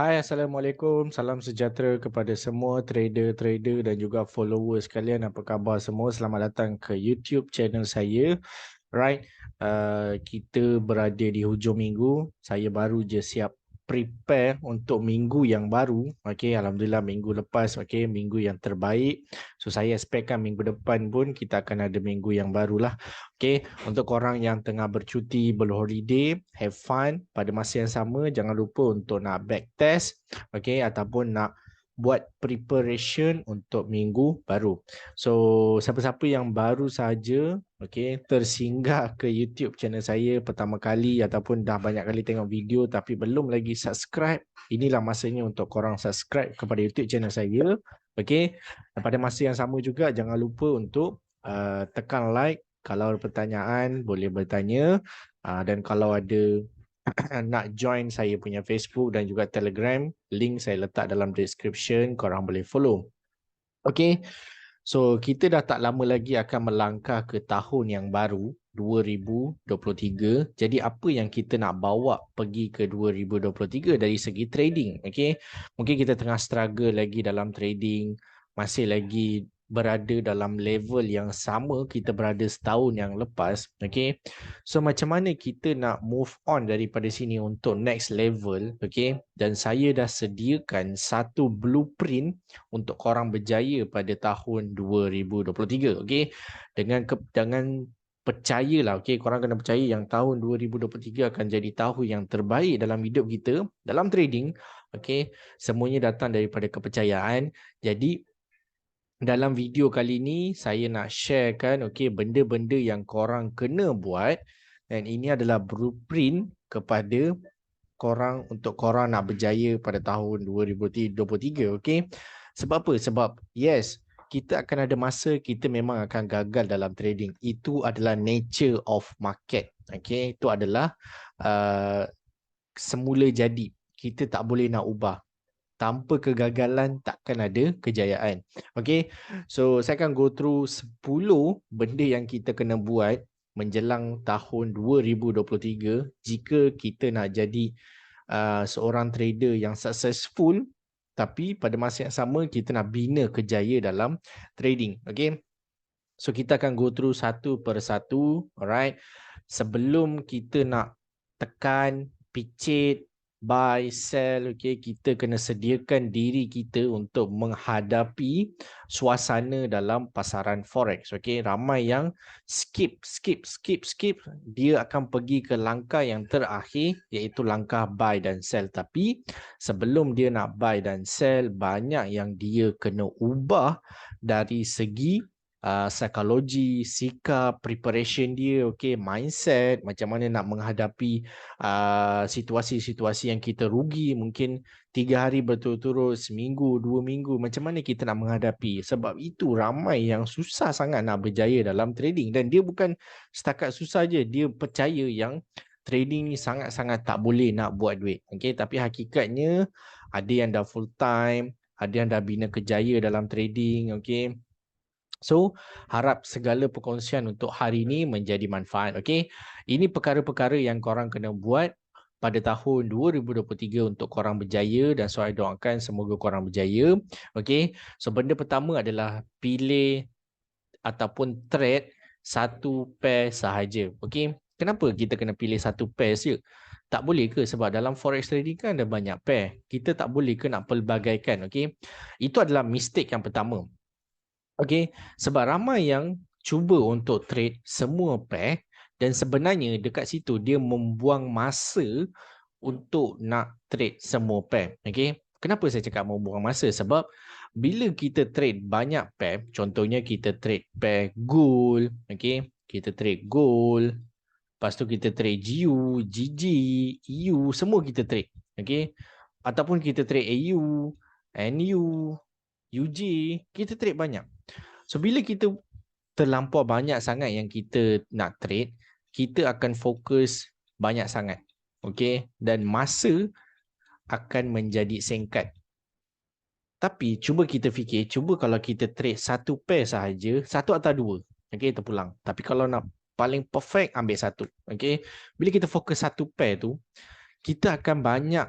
Hai, Assalamualaikum. Salam sejahtera kepada semua trader-trader dan juga followers sekalian. Apa khabar semua? Selamat datang ke YouTube channel saya. Right, kita berada di hujung minggu. Saya baru je siap prepare untuk minggu yang baru. Okay, Alhamdulillah minggu lepas, okay, minggu yang terbaik. So, saya expectkan minggu depan pun kita akan ada minggu yang barulah. Okay, untuk korang yang tengah bercuti, berholiday, have fun. Pada masa yang sama, jangan lupa untuk nak back test, okay, ataupun nak buat preparation untuk minggu baru. So, siapa-siapa yang baru saja tersinggah ke YouTube channel saya pertama kali ataupun dah banyak kali tengok video tapi belum lagi subscribe, inilah masanya untuk korang subscribe kepada YouTube channel saya. Okey. Dan pada masa yang sama juga jangan lupa untuk tekan like. Kalau ada pertanyaan boleh bertanya. Dan kalau ada nak join saya punya Facebook dan juga Telegram, link saya letak dalam description, korang boleh follow. Okey. So, kita dah tak lama lagi akan melangkah ke tahun yang baru, 2023. Jadi, apa yang kita nak bawa pergi ke 2023 dari segi trading? Okay? Mungkin kita tengah struggle lagi dalam trading, masih lagi berada dalam level yang sama kita berada setahun yang lepas. Okay? So, macam mana kita nak move on daripada sini untuk next level? Okay? Dan saya dah sediakan satu blueprint untuk korang berjaya pada tahun 2023. Okey. Dengan percayalah, okey, korang kena percaya yang tahun 2023 akan jadi tahun yang terbaik dalam hidup kita dalam trading. Okey, semuanya datang daripada kepercayaan. Jadi dalam video kali ni saya nak sharekan okey benda-benda yang korang kena buat, dan ini adalah blueprint kepada korang untuk korang nak berjaya pada tahun 2023. Okey. Sebab apa? Sebab yes, kita akan ada masa kita memang akan gagal dalam trading. Itu adalah nature of market. Okey, itu adalah uh, semula jadi. Kita tak boleh nak ubah. Tanpa kegagalan takkan ada kejayaan. Okey. So saya akan go through 10 benda yang kita kena buat menjelang tahun 2023 jika kita nak jadi seorang trader yang successful, tapi pada masa yang sama kita nak bina kejayaan dalam trading. Okay. So kita akan go through satu per satu. Alright. Sebelum kita nak tekan, picit, buy, sell, okay, kita kena sediakan diri kita untuk menghadapi suasana dalam pasaran forex. Okay. Ramai yang skip. Dia akan pergi ke langkah yang terakhir, iaitu langkah buy dan sell. Tapi sebelum dia nak buy dan sell, banyak yang dia kena ubah dari segi psikologi, sikap, preparation dia, okay, mindset, macam mana nak menghadapi situasi-situasi yang kita rugi mungkin 3 hari berturut-turut, seminggu, 2 minggu, macam mana kita nak menghadapi. Sebab itu ramai yang susah sangat nak berjaya dalam trading, dan dia bukan setakat susah je, dia percaya yang trading ni sangat-sangat tak boleh nak buat duit. Okay, tapi hakikatnya ada yang dah full time, ada yang dah bina kejaya dalam trading. Okay. So, harap segala perkongsian untuk hari ini menjadi manfaat. Okay? Ini perkara-perkara yang korang kena buat pada tahun 2023 untuk korang berjaya, dan saya doakan semoga korang berjaya. Okay? So, benda pertama adalah pilih ataupun trade satu pair sahaja. Okay? Kenapa kita kena pilih satu pair saja? Tak boleh ke? Sebab dalam forex trading kan ada banyak pair. Kita tak boleh ke nak pelbagaikan? Okay? Itu adalah mistake yang pertama. Okey, sebab ramai yang cuba untuk trade semua pair, dan sebenarnya dekat situ dia membuang masa untuk nak trade semua pair. Okey, kenapa saya cakap membuang masa? Sebab bila kita trade banyak pair, contohnya kita trade pair gold, okey, kita trade gold, lepas tu kita trade GU, GG, EU, semua kita trade. Okey, ataupun kita trade AU, NU, UJ, kita trade banyak. So, bila kita terlampau banyak sangat yang kita nak trade, kita akan fokus banyak sangat. Okay? Dan masa akan menjadi singkat. Tapi cuba kita fikir, cuba kalau kita trade satu pair sahaja, satu atau dua. Okay, terpulang. Tapi kalau nak paling perfect, ambil satu. Okay? Bila kita fokus satu pair tu, kita akan banyak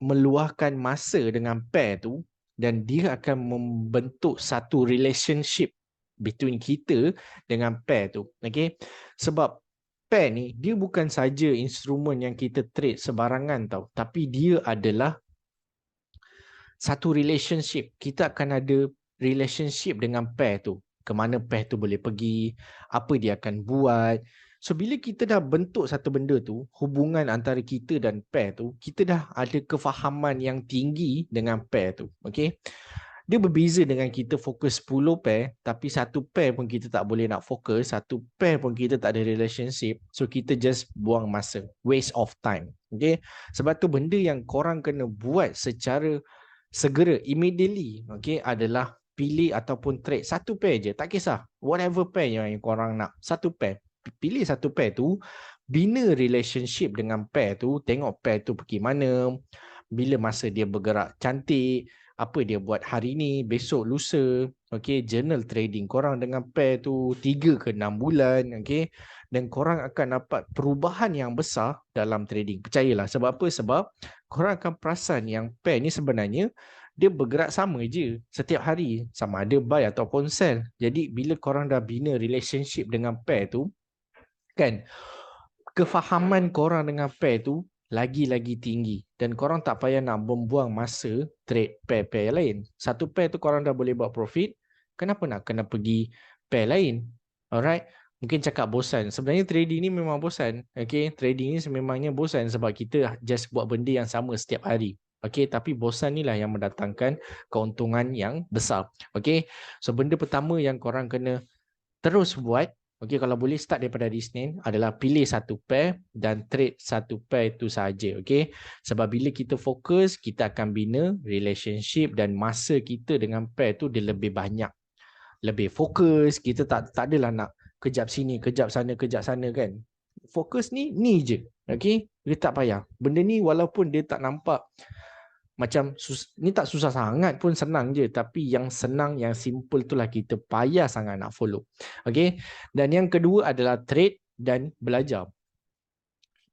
meluahkan masa dengan pair tu dan dia akan membentuk satu relationship between kita dengan pair tu. Okay? Sebab pair ni dia bukan saja instrumen yang kita trade sebarangan tau, tapi dia adalah satu relationship. Kita akan ada relationship dengan pair tu. Kemana pair tu boleh pergi, apa dia akan buat. So bila kita dah bentuk satu benda tu, hubungan antara kita dan pair tu, kita dah ada kefahaman yang tinggi dengan pair tu. Okay? Dia berbeza dengan kita fokus 10 pair, tapi satu pair pun kita tak boleh nak fokus, satu pair pun kita tak ada relationship. So kita just buang masa, waste of time. Okay? Sebab tu benda yang korang kena buat secara segera, immediately, okay, adalah pilih ataupun trade satu pair je. Tak kisah, whatever pair yang korang nak, satu pair. Pilih satu pair tu, bina relationship dengan pair tu, tengok pair tu pergi mana, bila masa dia bergerak cantik, apa dia buat hari ni, besok, lusa, okay, journal trading korang dengan pair tu 3 ke 6 bulan, okay, dan korang akan dapat perubahan yang besar dalam trading. Percayalah, sebab apa? Sebab korang akan perasan yang pair ni sebenarnya dia bergerak sama je setiap hari, sama ada buy ataupun sell. Jadi bila korang dah bina relationship dengan pair tu, kan, kefahaman korang dengan pair tu lagi-lagi tinggi dan korang tak payah nak membuang masa trade pair-pair lain. Satu pair tu korang dah boleh buat profit, kenapa nak kena pergi pair lain? Alright, mungkin cakap bosan. Sebenarnya trading ni memang bosan. Okay, trading ni sememangnya bosan sebab kita just buat benda yang sama setiap hari. Okay, tapi bosan ni lah yang mendatangkan keuntungan yang besar. Okay, so benda pertama yang korang kena terus buat, okay, kalau boleh start daripada hari Isnin, adalah pilih satu pair dan trade satu pair itu sahaja. Okay? Sebab bila kita fokus, kita akan bina relationship dan masa kita dengan pair tu dia lebih banyak. Lebih fokus, kita tak adalah nak kejap sini, kejap sana kan. Fokus ni je. Okay? Dia tak payah. Benda ni walaupun dia tak nampak macam ni tak susah sangat pun, senang je, tapi yang senang, yang simple itulah kita payah sangat nak follow. Okay, dan yang kedua adalah trade dan belajar.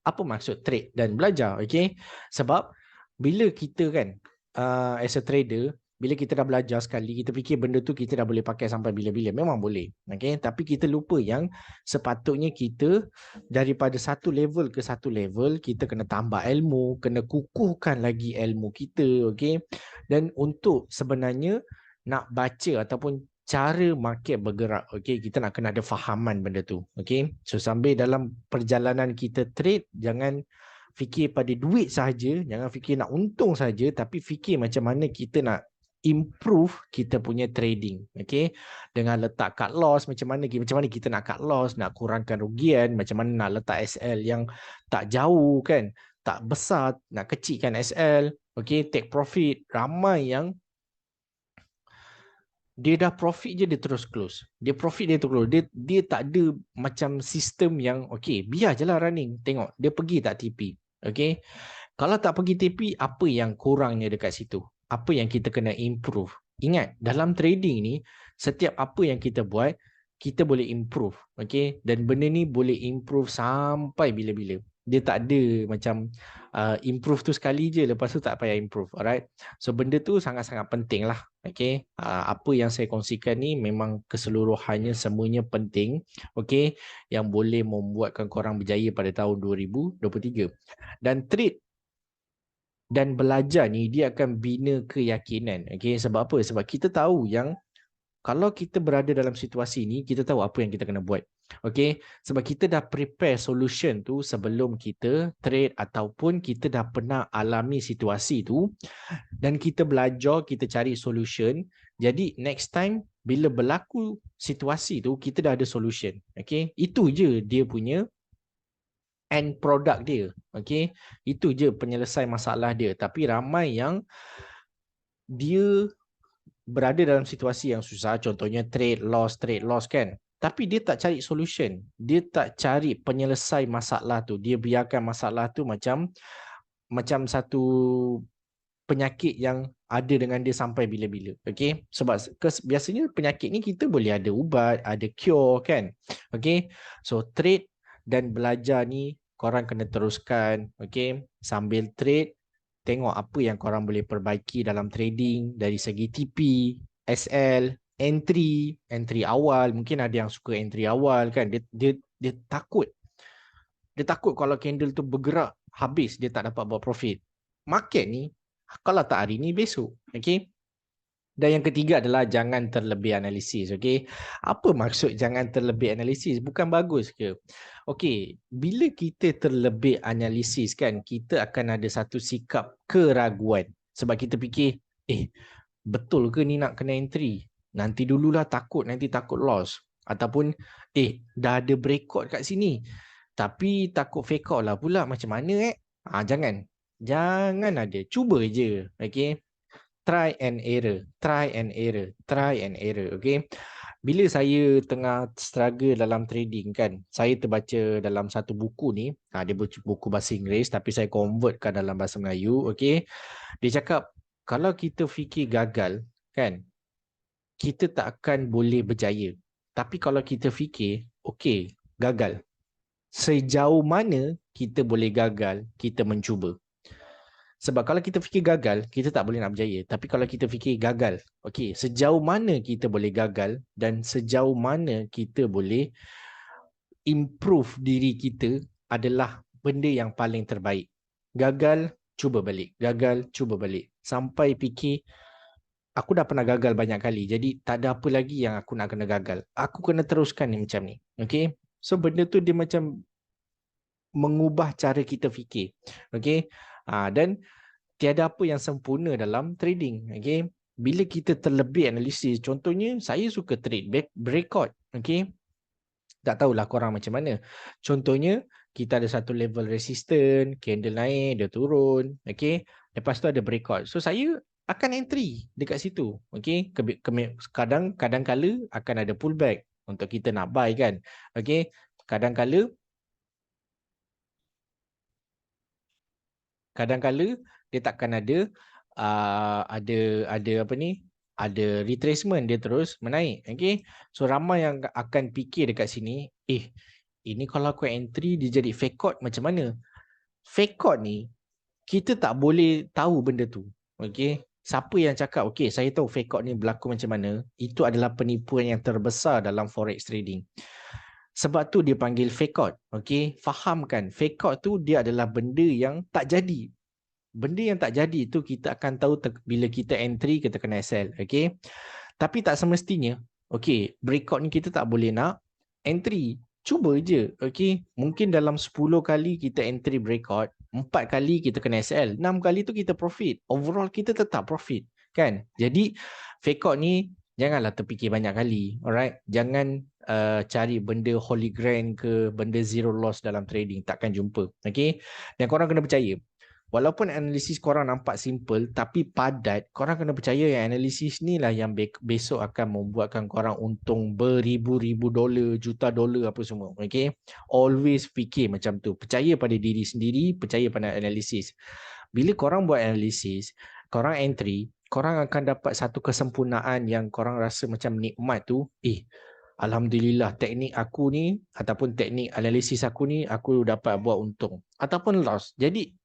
Apa maksud trade dan belajar? Okay, sebab bila kita kan as a trader, bila kita dah belajar sekali, kita fikir benda tu kita dah boleh pakai sampai bila-bila. Memang boleh. Okay? Tapi kita lupa yang sepatutnya kita daripada satu level ke satu level, kita kena tambah ilmu, kena kukuhkan lagi ilmu kita. Okay? Dan untuk sebenarnya nak baca ataupun cara market bergerak, okay, kita nak kena ada fahaman benda tu. Okay? So sambil dalam perjalanan kita trade, jangan fikir pada duit sahaja, jangan fikir nak untung saja, tapi fikir macam mana kita nak improve kita punya trading, okay? Dengan letak cut loss, macam mana kita nak cut loss, nak kurangkan rugian, macam mana nak letak SL yang tak jauh kan, tak besar, nak kecilkan SL, okay? Take profit. Ramai yang dia dah profit je dia terus close. Dia profit dia terus close. Dia tak ada macam sistem yang okay, biar je lah running. Tengok dia pergi tak TP. Okay? Kalau tak pergi TP, apa yang kurangnya dekat situ? Apa yang kita kena improve? Ingat, dalam trading ni, setiap apa yang kita buat, kita boleh improve. Okay? Dan benda ni boleh improve sampai bila-bila. Dia tak ada macam improve tu sekali je, lepas tu tak payah improve. Alright? So, benda tu sangat-sangat penting lah. Okay? Apa yang saya kongsikan ni memang keseluruhannya semuanya penting. Okay? Yang boleh membuatkan korang berjaya pada tahun 2023. Dan trade dan belajar ni dia akan bina keyakinan. Okay? Sebab apa? Sebab kita tahu yang kalau kita berada dalam situasi ni, kita tahu apa yang kita kena buat. Okay? Sebab kita dah prepare solution tu sebelum kita trade ataupun kita dah pernah alami situasi tu dan kita belajar, kita cari solution. Jadi next time bila berlaku situasi tu, kita dah ada solution. Okay? Itu je dia punya end product dia. Okay? Itu je penyelesai masalah dia. Tapi ramai yang dia berada dalam situasi yang susah, contohnya trade loss kan. Tapi dia tak cari solution. Dia tak cari penyelesai masalah tu. Dia biarkan masalah tu macam satu penyakit yang ada dengan dia sampai bila-bila. Okay? Sebab biasanya penyakit ni kita boleh ada ubat, ada cure kan. Okay? So trade dan belajar ni korang kena teruskan. Okay? Sambil trade, tengok apa yang korang boleh perbaiki dalam trading dari segi TP, SL, entry awal. Mungkin ada yang suka entry awal kan. Dia takut. Dia takut kalau candle tu bergerak habis dia tak dapat buat profit. Market ni kalau tak hari ni besok. Okay. Dan yang ketiga adalah jangan terlebih analisis. Okay. Apa maksud jangan terlebih analisis? Bukan bagus ke? Okay. Bila kita terlebih analisis kan, kita akan ada satu sikap keraguan. Sebab kita fikir, betul ke ni nak kena entry? Nanti dululah takut, nanti takut loss. Ataupun, dah ada breakout kat sini. Tapi takut fake out lah pula. Macam mana jangan. Jangan ada. Cuba je. Okay. Try and error. Try and error. Try and error. Okay. Bila saya tengah struggle dalam trading kan, saya terbaca dalam satu buku ni, dia buku bahasa Inggeris tapi saya convertkan dalam bahasa Melayu. Okay. Dia cakap, kalau kita fikir gagal, kan, kita tak akan boleh berjaya. Tapi kalau kita fikir, okay, gagal. Sejauh mana kita boleh gagal, kita mencuba. Sebab kalau kita fikir gagal, kita tak boleh nak berjaya. Tapi kalau kita fikir gagal, okay, sejauh mana kita boleh gagal dan sejauh mana kita boleh improve diri kita adalah benda yang paling terbaik. Gagal, cuba balik. Gagal, cuba balik. Sampai fikir, aku dah pernah gagal banyak kali. Jadi tak ada apa lagi yang aku nak kena gagal. Aku kena teruskan ni macam ni. Okay? So benda tu dia macam mengubah cara kita fikir. Okay? Dan tiada apa yang sempurna dalam trading. Okay? Bila kita terlebih analisis, contohnya saya suka trade breakout. Okay? Tak tahulah korang macam mana. Contohnya, kita ada satu level resistance, candle naik, dia turun. Okay? Lepas tu ada breakout. So saya akan entry dekat situ. Okay? Kadang-kala akan ada pullback untuk kita nak buy kan. Okay? Kadang-kala dia takkan ada apa ni, ada retracement, dia terus menaik. Okay, so ramai yang akan fikir dekat sini, ini kalau aku entry dia jadi fake out macam mana? Fake out ni kita tak boleh tahu benda tu. Okay, siapa yang cakap okay saya tahu fake out ni berlaku macam mana? Itu adalah penipuan yang terbesar dalam forex trading. Sebab tu dia panggil fake out. Okay, fahamkan fake out tu dia adalah benda yang tak jadi. Benda yang tak jadi tu kita akan tahu bila kita entry, kita kena sell. Okay. Tapi tak semestinya. Okay. Breakout ni kita tak boleh nak entry. Cuba je. Okay. Mungkin dalam 10 kali kita entry breakout, 4 kali kita kena sell, 6 kali tu kita profit. Overall kita tetap profit. Kan? Jadi fake out ni janganlah terfikir banyak kali. Alright. Jangan cari benda holy grail ke benda zero loss dalam trading. Takkan jumpa. Okay. Dan korang kena percaya. Walaupun analisis korang nampak simple tapi padat, korang kena percaya yang analisis ni lah yang besok akan membuatkan korang untung beribu-ribu dolar, juta dolar apa semua. Okay? Always fikir macam tu. Percaya pada diri sendiri, percaya pada analisis. Bila korang buat analisis, korang entry, korang akan dapat satu kesempurnaan yang korang rasa macam nikmat tu. Alhamdulillah teknik aku ni ataupun teknik analisis aku ni aku dapat buat untung. Ataupun loss. Jadi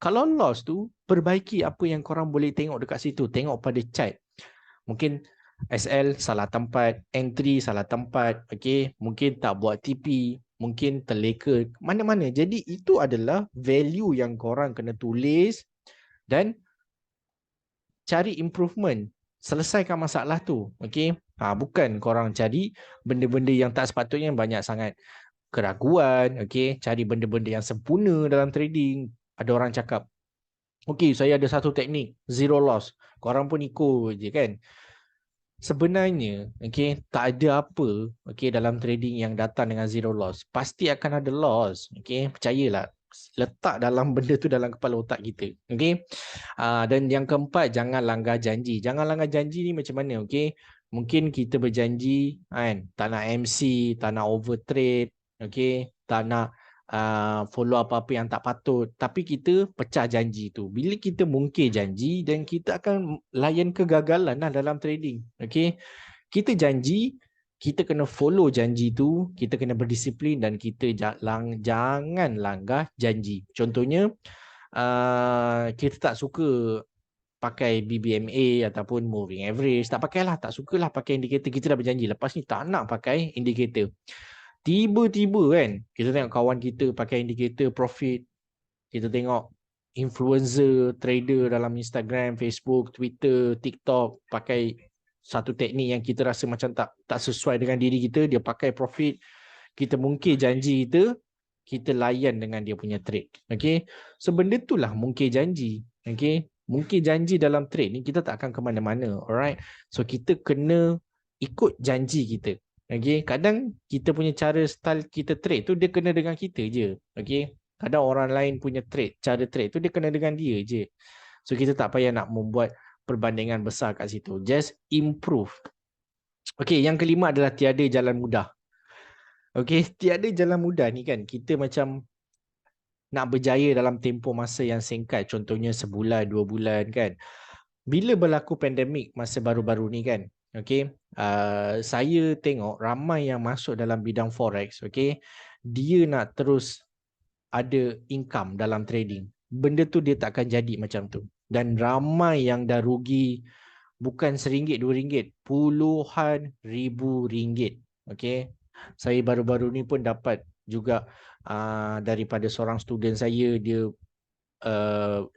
kalau loss tu, perbaiki apa yang korang boleh tengok dekat situ. Tengok pada chart. Mungkin SL salah tempat, entry salah tempat, okay? Mungkin tak buat TP, mungkin terleka, mana-mana. Jadi itu adalah value yang korang kena tulis dan cari improvement. Selesaikan masalah tu, okay? Bukan korang cari benda-benda yang tak sepatutnya banyak sangat keraguan, okay? Cari benda-benda yang sempurna dalam trading. Ada orang cakap, okay, saya ada satu teknik, zero loss. Korang pun ikut je kan. Sebenarnya, okay, tak ada apa okay, dalam trading yang datang dengan zero loss. Pasti akan ada loss. Okay, percayalah. Letak dalam benda tu dalam kepala otak kita. Okay. Dan yang keempat, jangan langgar janji. Jangan langgar janji ni macam mana? Okay. Mungkin kita berjanji kan, tak nak MC, tak nak overtrade, okay, tak nak follow apa-apa yang tak patut. Tapi kita pecah janji tu. Bila kita mungkir janji dan kita akan layan kegagalan lah dalam trading. Okay. Kita janji, kita kena follow janji tu, kita kena berdisiplin dan kita jangan langgar janji. Contohnya, kita tak suka pakai BBMA ataupun moving average, tak pakailah, tak sukalah pakai indikator. Kita dah berjanji lepas ni tak nak pakai indikator. Tiba-tiba kan kita tengok kawan kita pakai indikator profit, kita tengok influencer, trader dalam Instagram, Facebook, Twitter, TikTok pakai satu teknik yang kita rasa macam tak sesuai dengan diri kita, dia pakai profit, kita mungkir janji kita layan dengan dia punya trade. Okay, so benda itulah mungkir janji. Okay, mungkir janji dalam trade ni kita tak akan ke mana-mana. Alright, so kita kena ikut janji kita. Okay, kadang kita punya cara style kita trade tu dia kena dengan kita je. Okay, kadang orang lain punya trade, cara trade tu dia kena dengan dia je. So kita tak payah nak membuat perbandingan besar kat situ. Just improve. Okay, yang kelima adalah tiada jalan mudah. Okay, tiada jalan mudah ni kan, kita macam nak berjaya dalam tempoh masa yang singkat, contohnya sebulan, 2 bulan kan. Bila berlaku pandemik masa baru-baru ni kan, okay, saya tengok ramai yang masuk dalam bidang forex, okay, dia nak terus ada income dalam trading. Benda tu dia takkan jadi macam tu. Dan ramai yang dah rugi bukan RM1, RM2, puluhan ribu ringgit. Okay, saya baru-baru ni pun dapat juga daripada seorang student saya, dia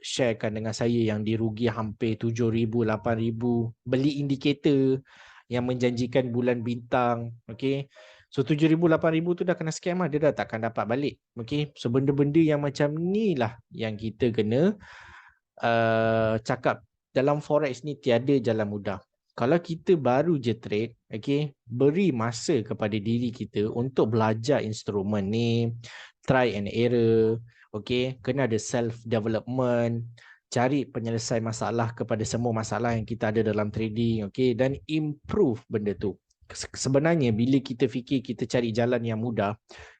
sharekan dengan saya yang dirugi hampir 7,000, 8,000 beli indikator yang menjanjikan bulan bintang. Okay, so 7,000, 8,000 tu dah kena scam lah, dia dah takkan dapat balik. Okay, so benda-benda yang macam ni lah yang kita kena cakap. Dalam forex ni tiada jalan mudah. Kalau kita baru je trade, okay, beri masa kepada diri kita untuk belajar instrumen ni, try and error, okay, kena ada self development, cari penyelesaian masalah kepada semua masalah yang kita ada dalam trading, okay, dan improve benda tu. Sebenarnya bila kita fikir kita cari jalan yang mudah,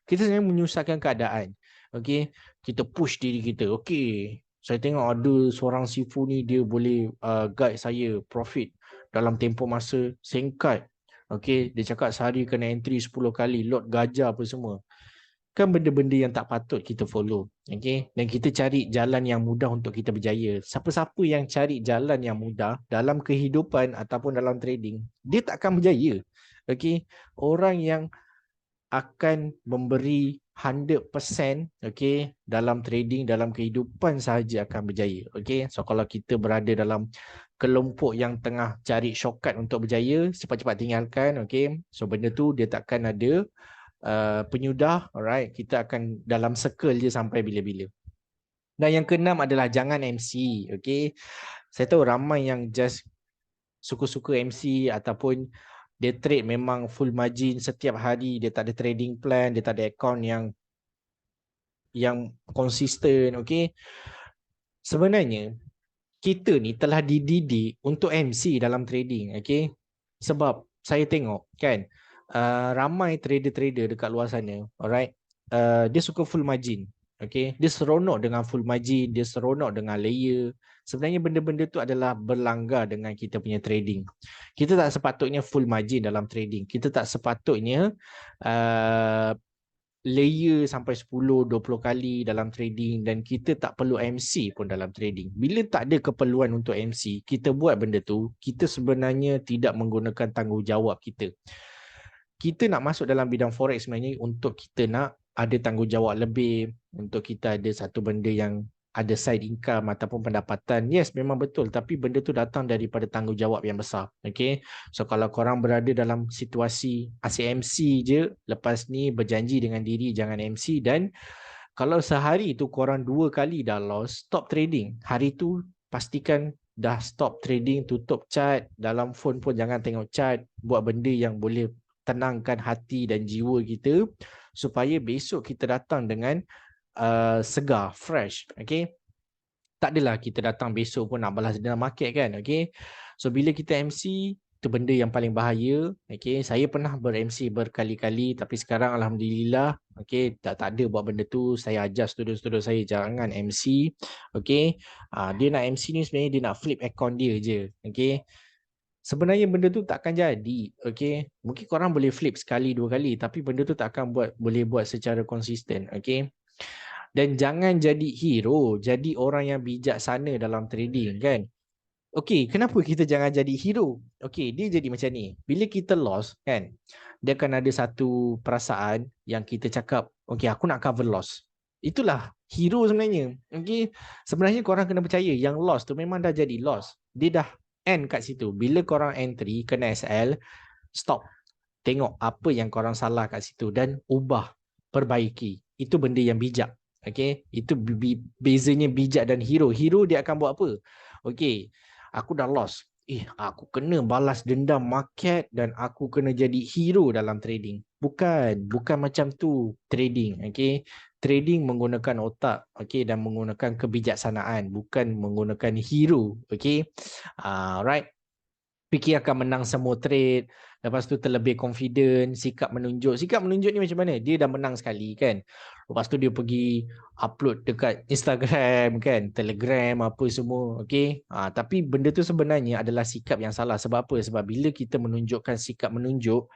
kita sebenarnya menyusahkan keadaan. Okay, kita push diri kita, okay, saya tengok ada seorang sifu ni, dia boleh guide saya profit dalam tempoh masa singkat. Okay, dia cakap sehari kena entry 10 kali, lot gajah apa semua. Kan benda-benda yang tak patut kita follow. Okay, dan kita cari jalan yang mudah untuk kita berjaya. Siapa-siapa yang cari jalan yang mudah dalam kehidupan ataupun dalam trading, dia tak akan berjaya. Okay, orang yang akan memberi 100%, okay, dalam trading, dalam kehidupan sahaja akan berjaya. Okay, so kalau kita berada dalam kelompok yang tengah cari shortcut untuk berjaya, cepat-cepat tinggalkan. Okay, so benda tu dia takkan ada penyudah. Alright, kita akan dalam circle je sampai bila-bila. Dan yang keenam adalah jangan MC. Okay, saya tahu ramai yang just suka-suka MC ataupun dia trade memang full margin setiap hari, dia tak ada trading plan, dia tak ada account yang konsisten. Okay, sebenarnya kita ni telah dididik untuk MC dalam trading. Okay, sebab saya tengok kan, ramai trader-trader dekat luar sana, alright, dia suka full margin. Okay, dia seronok dengan full margin, dia seronok dengan layer. Sebenarnya benda-benda tu adalah berlanggar dengan kita punya trading. Kita tak sepatutnya full margin dalam trading. Kita tak sepatutnya layer sampai 10-20 kali dalam trading, dan kita tak perlu MC pun dalam trading. Bila tak ada keperluan untuk MC, kita buat benda tu, kita sebenarnya tidak menggunakan tanggungjawab kita. Kita nak masuk dalam bidang forex sebenarnya untuk kita nak ada tanggungjawab lebih, untuk kita ada satu benda yang ada side income ataupun pendapatan. Yes, memang betul, tapi benda tu datang daripada tanggungjawab yang besar. Okay, so kalau korang berada dalam situasi asyik MC je, lepas ni berjanji dengan diri jangan MC, dan kalau sehari tu korang 2 kali dah loss, stop trading. Hari tu pastikan dah stop trading, tutup chart. Dalam phone pun jangan tengok chart. Buat benda yang boleh tenangkan hati dan jiwa kita, supaya besok kita datang dengan segar, fresh. Okay, tak adalah kita datang besok pun nak balas dendam market kan. Okay, so bila kita MC, itu benda yang paling bahaya. Okay, saya pernah ber-MC berkali-kali, tapi sekarang alhamdulillah, okay, tak ada buat benda tu. Saya ajar student-student saya jangan MC. Okay, dia nak MC ni sebenarnya dia nak flip account dia je. Okay, sebenarnya benda tu takkan jadi. Okay, mungkin korang boleh flip sekali, 2 kali, tapi benda tu takkan boleh buat secara konsisten. Okay, Dan jangan jadi hero, jadi orang yang bijaksana dalam trading kan. Okey, kenapa kita jangan jadi hero? Okey, dia jadi macam ni. Bila kita loss kan, dia akan ada satu perasaan yang kita cakap, okey aku nak cover loss. Itulah hero sebenarnya. Okey, sebenarnya korang kena percaya yang loss tu memang dah jadi loss. Dia dah end kat situ. Bila korang entry kena SL, stop. Tengok apa yang korang salah kat situ dan ubah, perbaiki. Itu benda yang bijak. Okay? Itu bezanya bijak dan hero. Hero dia akan buat apa? Okay, aku dah lost. Aku kena balas dendam market dan aku kena jadi hero dalam trading. Bukan macam tu trading. Okay? Trading menggunakan otak, okay, dan menggunakan kebijaksanaan, bukan menggunakan hero. Okay? Right? Fikir akan menang semua trade, lepas tu terlebih confident, sikap menunjuk ni macam mana, dia dah menang sekali kan, lepas tu dia pergi upload dekat Instagram kan, Telegram apa semua, okay? Tapi benda tu sebenarnya adalah sikap yang salah. Sebab apa? Sebab bila kita menunjukkan sikap menunjuk,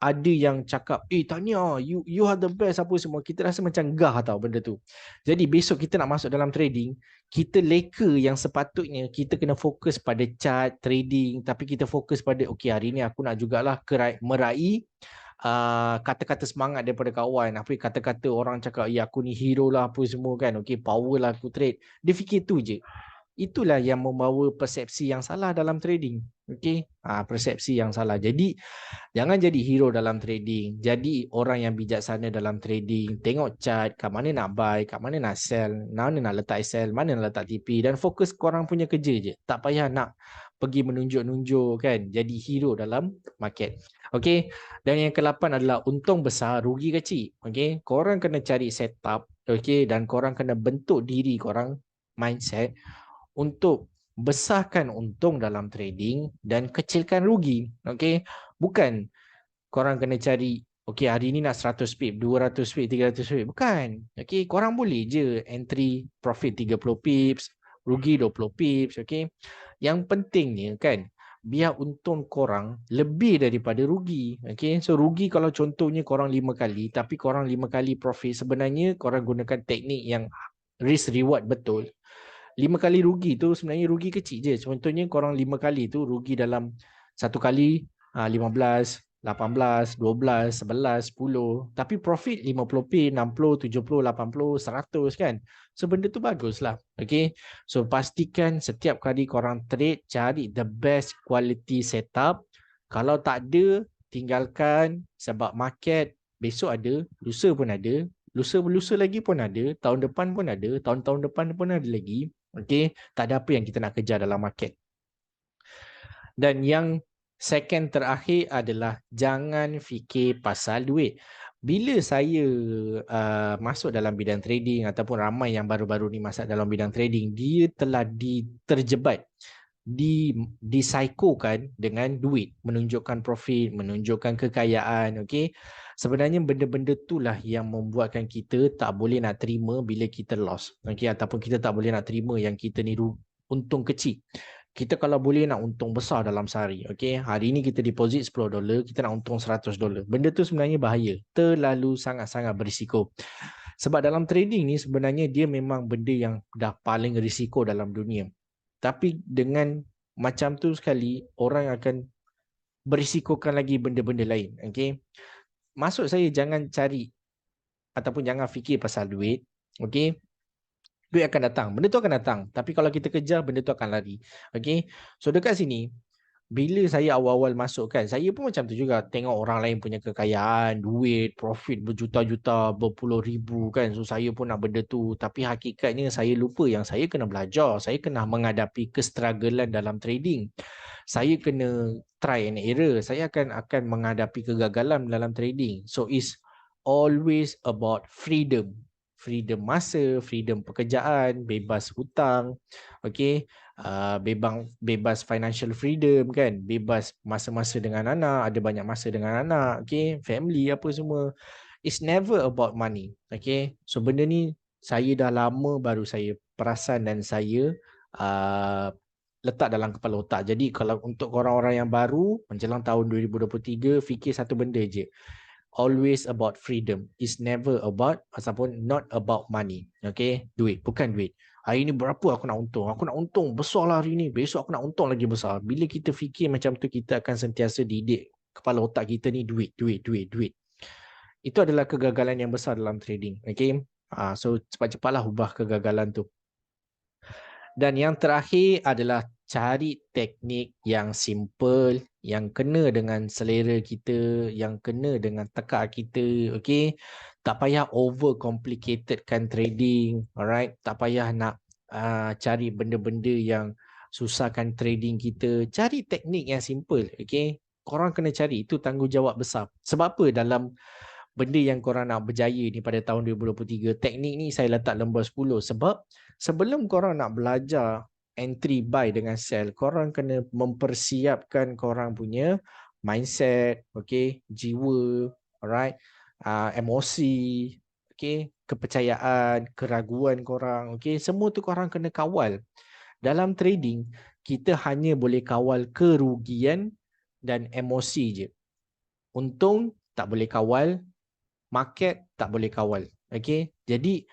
ada yang cakap, Tanya, you are the best apa semua, kita rasa macam gah tau benda tu. Jadi besok kita nak masuk dalam trading, kita leka yang sepatutnya kita kena fokus pada chart trading, tapi kita fokus pada okey hari ni aku nak jugalah meraih kata-kata semangat daripada kawan, apa kata-kata orang cakap ya aku ni hero lah apa semua kan, okey power lah aku trade. Dia fikir tu je. Itulah yang membawa persepsi yang salah dalam trading. Okey, persepsi yang salah. Jadi jangan jadi hero dalam trading. Jadi orang yang bijaksana dalam trading. Tengok chart, kat mana nak buy, kat mana nak sell, mana nak letak sell, mana nak letak TP, dan fokus korang punya kerja je. Tak payah nak pergi menunjuk-nunjuk kan, jadi hero dalam market. Okey. Dan yang ke-8 adalah untung besar, rugi kecil. Okey. Korang kena cari setup, okey, dan korang kena bentuk diri korang mindset untuk besarkan untung dalam trading dan kecilkan rugi. Okey. Bukan korang kena cari, okey hari ni nak 100 pip, 200 pip, 300 pip. Bukan. Okey, korang boleh je entry profit 30 pips, rugi 20 pips, okey. Yang pentingnya kan, biar untung korang lebih daripada rugi. Okey, so rugi kalau contohnya korang 5 kali, tapi korang 5 kali profit, sebenarnya korang gunakan teknik yang risk reward betul. 5 kali rugi tu sebenarnya rugi kecil je. Contohnya korang 5 kali tu rugi dalam satu kali 15, 18, 12, 11, 10. Tapi profit 50p, 60, 70, 80, 100 kan. So benda tu bagus lah. Okay. So pastikan setiap kali korang trade, cari the best quality setup. Kalau tak ada, tinggalkan sebab market besok ada, lusa pun ada. Lusa lagi pun ada, tahun depan pun ada, tahun-tahun depan pun ada lagi. Okey, tak ada apa yang kita nak kejar dalam market. Dan yang second terakhir adalah jangan fikir pasal duit. Bila saya masuk dalam bidang trading ataupun ramai yang baru-baru ni masuk dalam bidang trading, dia telah terjebat, disaikokan dengan duit, menunjukkan profit, menunjukkan kekayaan. Okey, sebenarnya benda-benda itulah yang membuatkan kita tak boleh nak terima bila kita loss. Okey, ataupun kita tak boleh nak terima yang kita ni untung kecil. Kita kalau boleh nak untung besar dalam sehari. Okey, hari ni kita deposit $10, kita nak untung $100. Benda tu sebenarnya bahaya, terlalu sangat-sangat berisiko. Sebab dalam trading ni sebenarnya dia memang benda yang dah paling risiko dalam dunia. Tapi dengan macam tu sekali, orang akan berisikokan lagi benda-benda lain. Okay? Maksud saya jangan cari ataupun jangan fikir pasal duit. Okay? Duit akan datang. Benda tu akan datang. Tapi kalau kita kejar, benda tu akan lari. Okay? So dekat sini, bila saya awal-awal masuk kan, saya pun macam tu juga. Tengok orang lain punya kekayaan, duit, profit berjuta-juta, berpuluh ribu kan. So saya pun nak benda tu. Tapi hakikatnya saya lupa yang saya kena belajar. Saya kena menghadapi kestrugglean dalam trading. Saya kena try and error. Saya akan menghadapi kegagalan dalam trading. So it's always about freedom. Freedom masa, freedom pekerjaan, bebas hutang, okay? Bebas financial freedom kan, bebas masa-masa dengan anak, ada banyak masa dengan anak, okay? Family apa semua. It's never about money, okay? So benda ni saya dah lama baru saya perasan dan saya letak dalam kepala otak. Jadi kalau untuk orang-orang yang baru menjelang tahun 2023, fikir satu benda je. always about freedom. It's never about ataupun not about money. Okay, duit, bukan duit. Hari ni berapa aku nak untung? Aku nak untung besar lah hari ni. Besok aku nak untung lagi besar. Bila kita fikir macam tu, kita akan sentiasa didik kepala otak kita ni duit, duit, duit, duit. Itu adalah kegagalan yang besar dalam trading. Okay, so cepat-cepatlah ubah kegagalan tu. Dan yang terakhir adalah cari teknik yang simple, yang kena dengan selera kita, yang kena dengan tekak kita, okay? Tak payah overcomplicatedkan trading, alright? Tak payah nak cari benda-benda yang susahkan trading kita. Cari teknik yang simple, okay? Korang kena cari, itu tanggungjawab besar. Sebab apa dalam benda yang korang nak berjaya ni pada tahun 2023, teknik ni saya letak nombor 10 sebab sebelum korang nak belajar entry buy dengan sell, korang kena mempersiapkan korang punya mindset, okay, jiwa, alright, emosi, okay, kepercayaan, keraguan korang, okay, semua tu korang kena kawal. Dalam trading, kita hanya boleh kawal kerugian dan emosi je. Untung tak boleh kawal, market tak boleh kawal. Okay? Jadi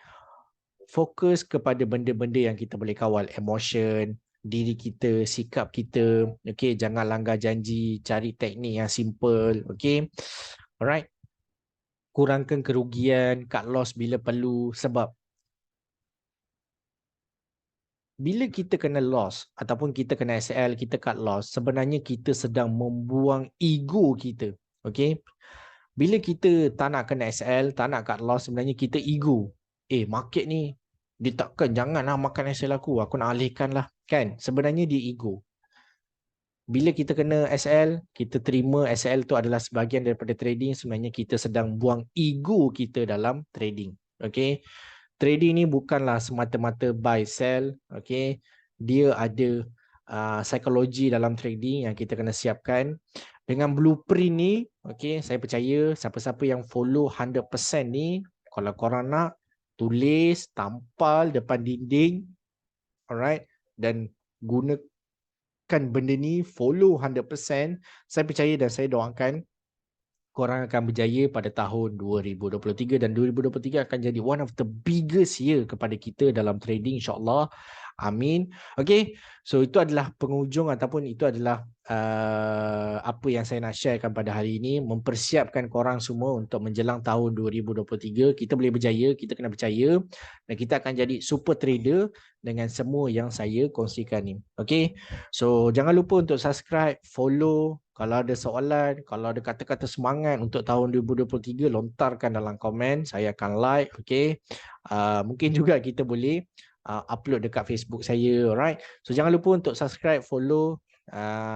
fokus kepada benda-benda yang kita boleh kawal. Emotion, diri kita, sikap kita. Okay? Jangan langgar janji, cari teknik yang simple. Okay? Alright? Kurangkan kerugian, cut loss bila perlu. Sebab bila kita kena loss ataupun kita kena SL, kita cut loss, sebenarnya kita sedang membuang ego kita. Okay? Bila kita tak nak kena SL, tak nak cut loss, sebenarnya kita ego. Market ni, dia takkan, janganlah makan SL aku nak alihkan lah. Kan? Sebenarnya dia ego. Bila kita kena SL, kita terima SL tu adalah sebahagian daripada trading, sebenarnya kita sedang buang ego kita dalam trading. Okay? Trading ni bukanlah semata-mata buy, sell. Okay? Dia ada psikologi dalam trading yang kita kena siapkan. Dengan blueprint ni, okay, saya percaya siapa-siapa yang follow 100% ni, kalau korang nak, tulis, tampal depan dinding, alright, dan gunakan benda ni, follow 100%, saya percaya dan saya doakan korang akan berjaya pada tahun 2023 dan 2023 akan jadi one of the biggest year kepada kita dalam trading, insyaAllah. Amin. Okay, so itu adalah penghujung ataupun itu adalah apa yang saya nak sharekan pada hari ini. Mempersiapkan korang semua untuk menjelang tahun 2023. Kita boleh berjaya, kita kena percaya dan kita akan jadi super trader dengan semua yang saya kongsikan ni. Okay, so jangan lupa untuk subscribe, follow. Kalau ada soalan, kalau ada kata-kata semangat untuk tahun 2023, lontarkan dalam komen. Saya akan like, okay. Mungkin juga kita boleh upload dekat Facebook saya, alright. So jangan lupa untuk subscribe, follow,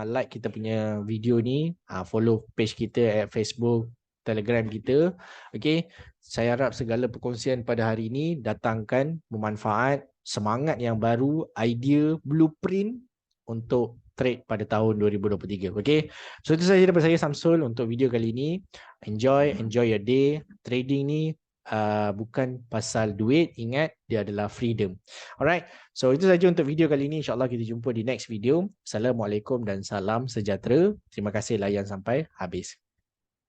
like kita punya video ni, follow page kita at Facebook, Telegram kita, okay. Saya harap segala perkongsian pada hari ini datangkan bermanfaat, semangat yang baru, idea, blueprint untuk trade pada tahun 2023. Okay, so itu sahaja daripada saya, Samsul, untuk video kali ini. Enjoy your day. Trading ni bukan pasal duit, ingat dia adalah freedom. Alright, so itu sahaja untuk video kali ini. InsyaAllah kita jumpa di next video. Assalamualaikum dan salam sejahtera. Terima kasih layan sampai habis.